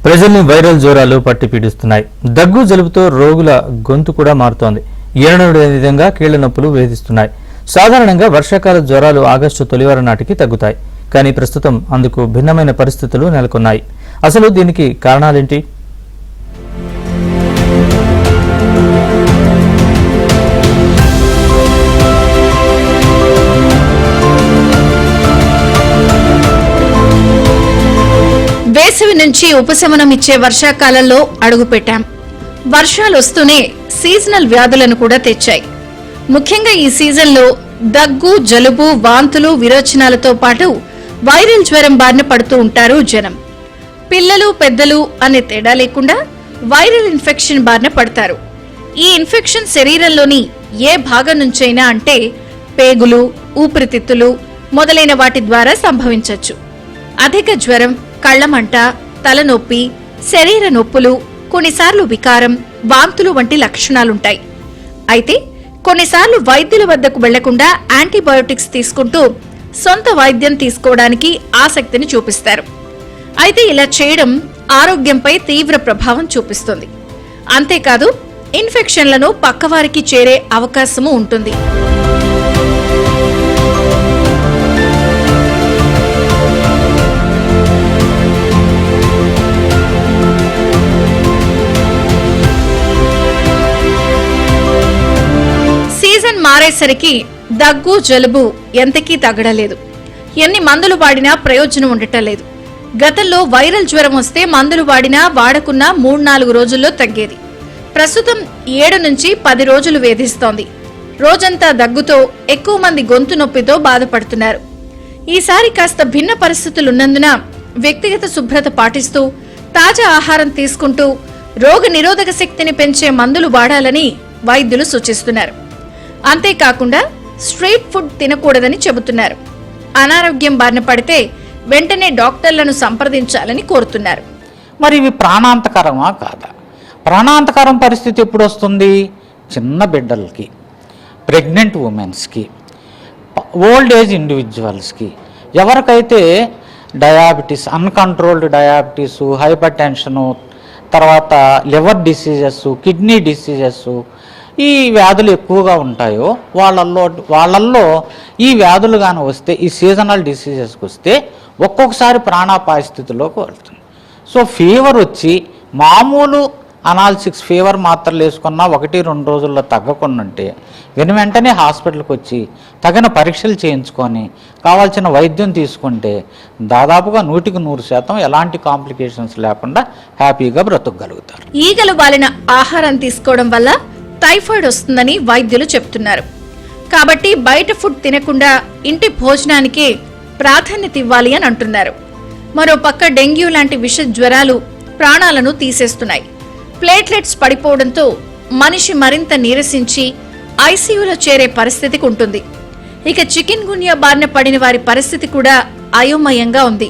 ప్రజల్ని వైరల్ జ్వరాలు పట్టి పీడిస్తున్నాయి. దగ్గు జలుబుతో రోగుల గొంతు కూడా మారుతోంది. ఎన్నడూ విధంగా కీళ్ల నొప్పులు వేధిస్తున్నాయి. సాధారణంగా వర్షాకాల జ్వరాలు ఆగస్టు తొలివారం నాటికి తగ్గుతాయి. కానీ ప్రస్తుతం అందుకు భిన్నమైన పరిస్థితులు నెలకొన్నాయి. అసలు దీనికి కారణాలేంటి? వేసవి నుంచి ఉపశమనం ఇచ్చే వర్షాకాలంలో అడుగుపెట్టాం. వర్షాలు వస్తూనే సీజనల్ వ్యాధులను కూడా తెచ్చాయి. ముఖ్యంగా ఈ సీజన్లో దగ్గు, జలుబు, వాంతులు, విరోచనాలతో పాటు వైరల్ జ్వరం బారిన పడుతూ ఉంటారు జనం. పిల్లలు, పెద్దలు అనే తేడా లేకుండా వైరల్ ఇన్ఫెక్షన్ బారిన పడతారు. ఈ ఇన్ఫెక్షన్ శరీరంలోని ఏ భాగం నుంచైనా అంటే పేగులు, ఊపిరితిత్తులు మొదలైన వాటి ద్వారా సంభవించవచ్చు. అధిక జ్వరం, కళ్లమంట, తలనొప్పి, శరీర నొప్పులు, కొన్నిసార్లు వికారం, వాంతులు వంటి లక్షణాలుంటాయి. అయితే కొన్నిసార్లు వైద్యుల వద్దకు వెళ్లకుండా యాంటీబయోటిక్స్ తీసుకుంటూ సొంత వైద్యం తీసుకోవడానికి ఆసక్తిని చూపిస్తారు. అయితే ఇలా చేయడం ఆరోగ్యంపై తీవ్ర ప్రభావం చూపిస్తుంది. అంతేకాదు ఇన్ఫెక్షన్లను పక్కవారికి చేరే అవకాశము ఉంటుంది. సీజన్ మారేసరికి దగ్గు, జలుబు ఎంతకీ తగ్గడలేదు. ఎన్ని మందులు వాడినా ప్రయోజనం ఉండటం లేదు. గతంలో వైరల్ జ్వరం వస్తే మందులు వాడినా వాడకున్నా 3-4 రోజుల్లో తగ్గేది. ప్రస్తుతం 7 నుంచి 10 రోజులు వేధిస్తోంది. రోజంతా దగ్గుతో ఎక్కువ మంది గొంతు నొప్పితో బాధపడుతున్నారు. ఈసారి కాస్త భిన్న పరిస్థితులున్నందున వ్యక్తిగత శుభ్రత పాటిస్తూ తాజా ఆహారం తీసుకుంటూ రోగ నిరోధక శక్తిని పెంచే మందులు వాడాలని వైద్యులు సూచిస్తున్నారు. అంతేకాకుండా స్ట్రీట్ ఫుడ్ తినకూడదని చెబుతున్నారు. అనారోగ్యం బారిన పడితే వెంటనే డాక్టర్లను సంప్రదించాలని కోరుతున్నారు. మరి ఇవి ప్రాణాంతకరమా కాదా? ప్రాణాంతకరం పరిస్థితి ఎప్పుడు వస్తుంది? చిన్న బిడ్డలకి, ప్రెగ్నెంట్ ఉమెన్స్కి, ఓల్డ్ ఏజ్ ఇండివిజువల్స్కి, ఎవరికైతే diabetes, uncontrolled diabetes, hyper tension, తర్వాత లివర్ డిసీజెస్, కిడ్నీ డిసీజెస్, ఈ వ్యాధులు ఎక్కువగా ఉంటాయో వాళ్ళల్లో ఈ వ్యాధులు కానీ వస్తే, ఈ సీజనల్ డిసీజెస్కి వస్తే ఒక్కొక్కసారి ప్రాణాపాయ స్థితిలోకి వెళ్తుంది. సో ఫీవర్ వచ్చి మామూలు అనాల్సిక్స్ ఫీవర్ మాత్రలు వేసుకున్నా 1-2 రోజుల్లో తగ్గకుండా ఉంటే వెంటనే హాస్పిటల్కి వచ్చి తగిన పరీక్షలు చేయించుకొని కావాల్సిన వైద్యం తీసుకుంటే దాదాపుగా 100% ఎలాంటి కాంప్లికేషన్స్ లేకుండా హ్యాపీగా బ్రతకగలుగుతారు. ఈగలు వాలిన ఆహారం తీసుకోవడం వల్ల టైఫాయిడ్ వస్తుందని వైద్యులు చెప్తున్నారు. కాబట్టి బయట ఫుడ్ తినకుండా ఇంటి భోజనానికే ప్రాధాన్యత ఇవ్వాలి అని అంటున్నారు. మరోపక్క డెంగ్యూ లాంటి విష జ్వరాలు ప్రాణాలను తీసేస్తున్నాయి. ప్లేట్లెట్స్ పడిపోవడంతో మనిషి మరింత నీరసించి ఐసీయూలో చేరే పరిస్థితికి ఉంటుంది. ఇక చికెన్ గున్యా బారిన పడిన వారి పరిస్థితి కూడా అయోమయంగా ఉంది.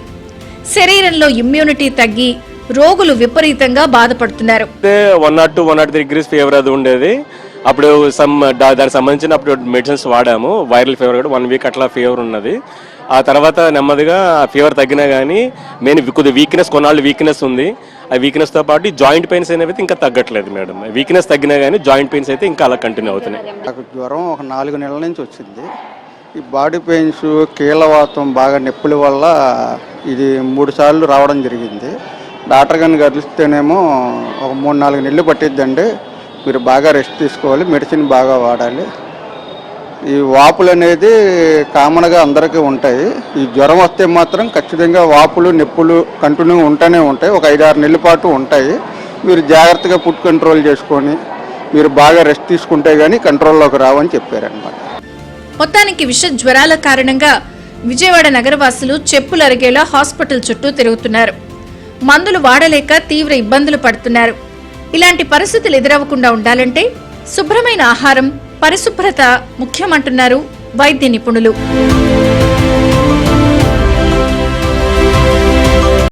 శరీరంలో ఇమ్యూనిటీ తగ్గి రోగులు విపరీతంగా బాధపడుతున్నారు. 102-103 డిగ్రీస్ ఫీవర్ అది ఉండేది. అప్పుడు దానికి సంబంధించిన అప్పుడు మెడిసిన్స్ వాడాము. వైరల్ ఫీవర్ కూడా 1 వీక్ అట్లా ఫీవర్ ఉన్నది. ఆ తర్వాత నెమ్మదిగా ఫీవర్ తగ్గినా కానీ మెయిన్ కొద్దిగా వీక్నెస్, కొన్నాళ్ళు వీక్నెస్ ఉంది. ఆ వీక్నెస్తో పాటు జాయింట్ పెయిన్స్ అనేవి ఇంకా తగ్గట్లేదు మేడం. వీక్నెస్ తగ్గినా కానీ జాయింట్ పెయిన్స్ అయితే ఇంకా అలా కంటిన్యూ అవుతున్నాయి. నాకు జ్వరం ఒక 4 నెలల నుంచి వచ్చింది. ఈ బాడీ పెయిన్స్, కీళ్ళవాతం, బాగా నొప్పుల వల్ల ఇది 3 సార్లు రావడం జరిగింది. డాక్టర్ గారిని కలిస్తేనేమో ఒక 3-4 నెలలు పట్టిద్దండి, మీరు బాగా రెస్ట్ తీసుకోవాలి, మెడిసిన్ బాగా వాడాలి. ఈ వాపులు అనేది కామన్గా అందరికీ ఉంటాయి. ఈ జ్వరం వస్తే మాత్రం ఖచ్చితంగా వాపులు, నొప్పులు కంటిన్యూ ఉంటూనే ఉంటాయి. ఒక 5-6 నెలల పాటు ఉంటాయి. మీరు జాగ్రత్తగా ఫుడ్ కంట్రోల్ చేసుకొని మీరు బాగా రెస్ట్ తీసుకుంటే కానీ కంట్రోల్లోకి రావని చెప్పారనమాట. మొత్తానికి విష జ్వరాల కారణంగా విజయవాడ నగరవాసులు చెప్పులు అరిగేలా హాస్పిటల్ చుట్టూ తిరుగుతున్నారు. మందులు వాడలేక తీవ్ర ఇబ్బందులు పడుతున్నారు. ఇలాంటి పరిస్థితులు ఎదురవ్వకుండా ఉండాలంటే శుభ్రమైన ఆహారం, పరిశుభ్రత ముఖ్యమంటున్నారు వైద్య నిపుణులు.